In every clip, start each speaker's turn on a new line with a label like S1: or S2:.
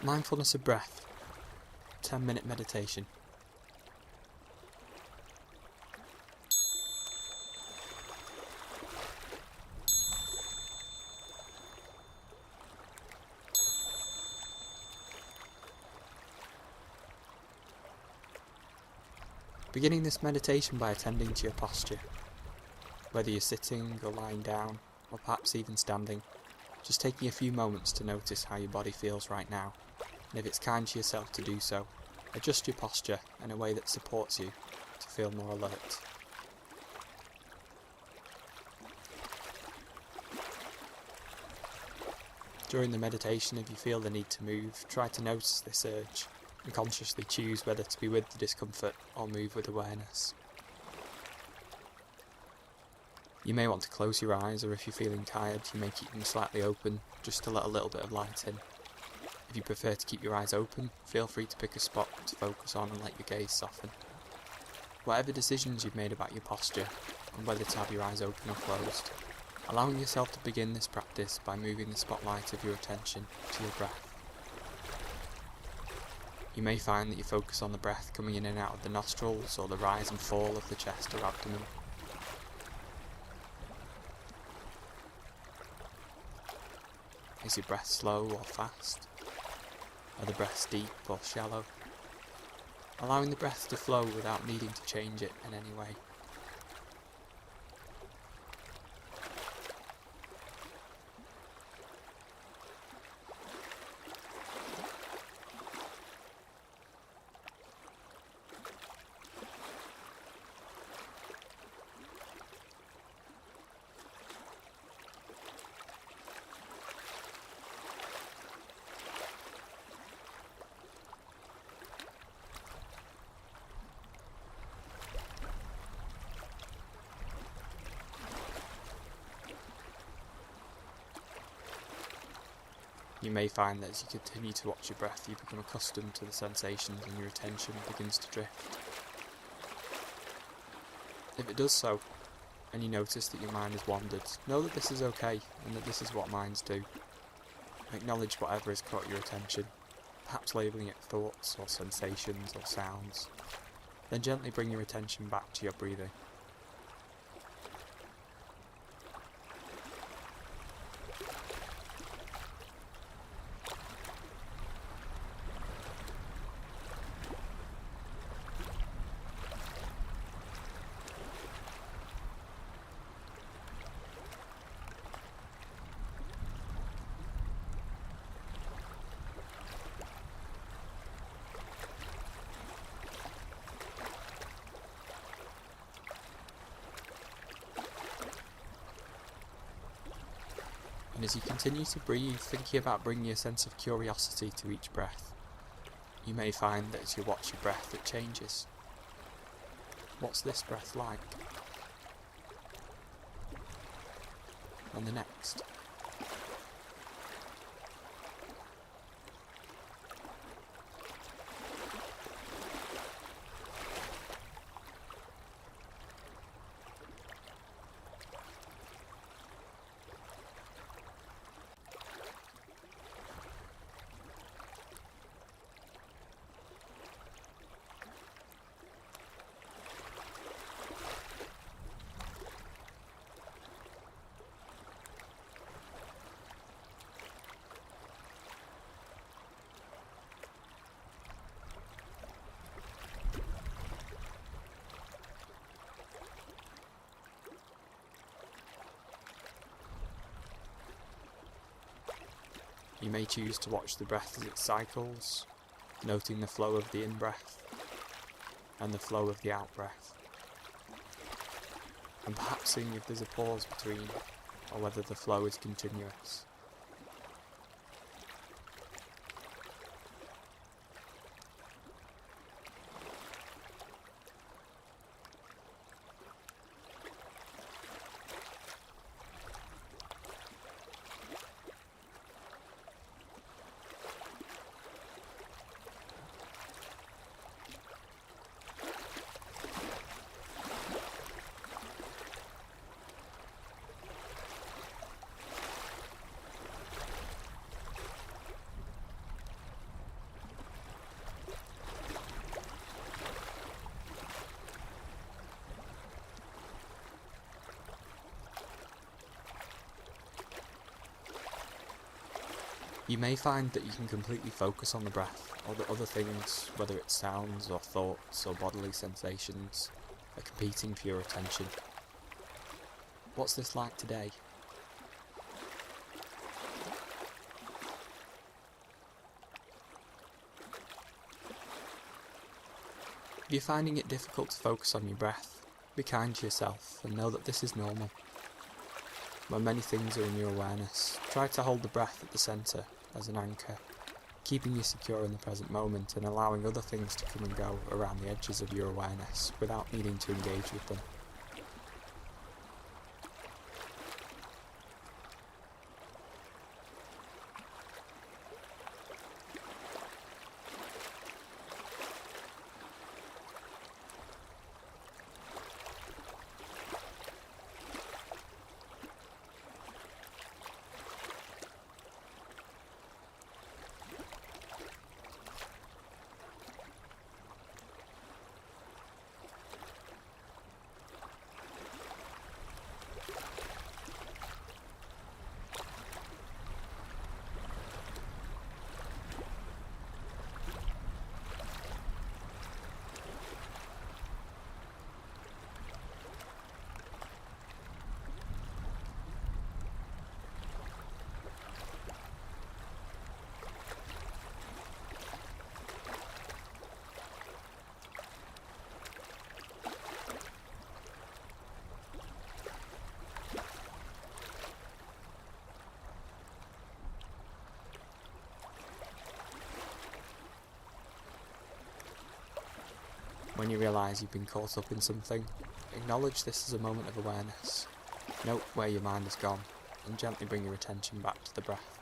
S1: Mindfulness of breath. 10-minute meditation. Beginning this meditation by attending to your posture. Whether you're sitting or lying down, or perhaps even standing, just taking a few moments to notice how your body feels right now, and if it's kind to yourself to do so, adjust your posture in a way that supports you to feel more alert. During the meditation, if you feel the need to move, try to notice this urge and consciously choose whether to be with the discomfort or move with awareness. You may want to close your eyes, or if you're feeling tired, you may keep them slightly open just to let a little bit of light in. If you prefer to keep your eyes open, feel free to pick a spot to focus on and let your gaze soften. Whatever decisions you've made about your posture, and whether to have your eyes open or closed, allowing yourself to begin this practice by moving the spotlight of your attention to your breath. You may find that you focus on the breath coming in and out of the nostrils, or the rise and fall of the chest or abdomen. Is your breath slow or fast? Are the breaths deep or shallow? Allowing the breath to flow without needing to change it in any way. You may find that as you continue to watch your breath, you become accustomed to the sensations and your attention begins to drift. If it does so, and you notice that your mind has wandered, know that this is okay, and that this is what minds do. Acknowledge whatever has caught your attention, perhaps labelling it thoughts or sensations or sounds. Then gently bring your attention back to your breathing. And as you continue to breathe, thinking about bringing a sense of curiosity to each breath, you may find that as you watch your breath, it changes. What's this breath like? And the next. You may choose to watch the breath as it cycles, noting the flow of the in-breath and the flow of the out-breath, and perhaps seeing if there's a pause between, or whether the flow is continuous. You may find that you can completely focus on the breath, or that other things, whether it's sounds or thoughts or bodily sensations, are competing for your attention. What's this like today? If you're finding it difficult to focus on your breath, be kind to yourself and know that this is normal. When many things are in your awareness, try to hold the breath at the centre as an anchor, keeping you secure in the present moment and allowing other things to come and go around the edges of your awareness without needing to engage with them. When you realise you've been caught up in something, acknowledge this as a moment of awareness. Note where your mind has gone, and gently bring your attention back to the breath.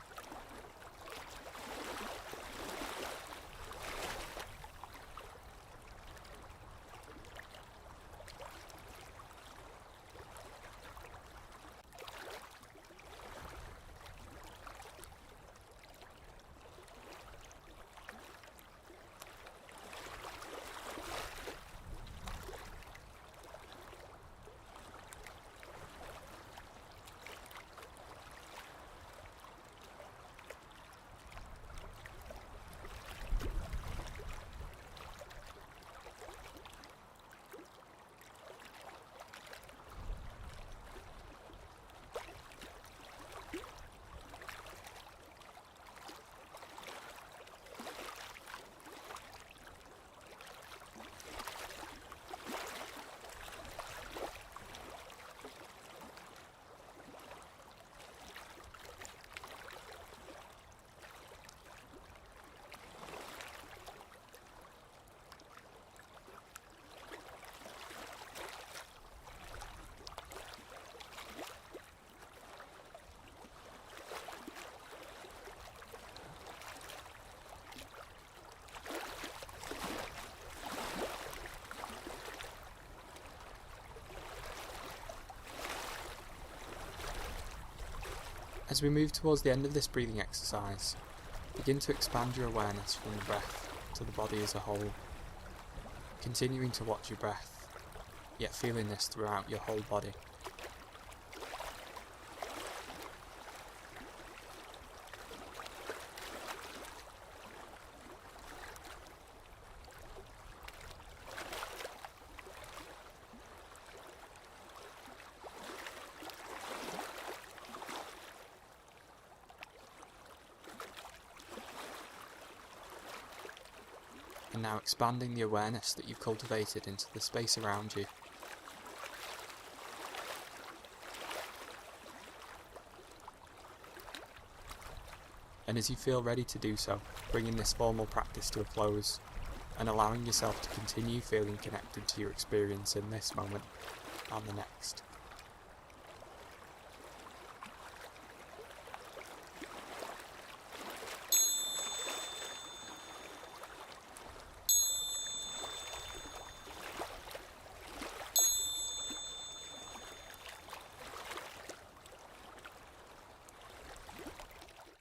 S1: As we move towards the end of this breathing exercise, begin to expand your awareness from the breath to the body as a whole, continuing to watch your breath, yet feeling this throughout your whole body. And now expanding the awareness that you've cultivated into the space around you. And as you feel ready to do so, bringing this formal practice to a close, and allowing yourself to continue feeling connected to your experience in this moment and the next.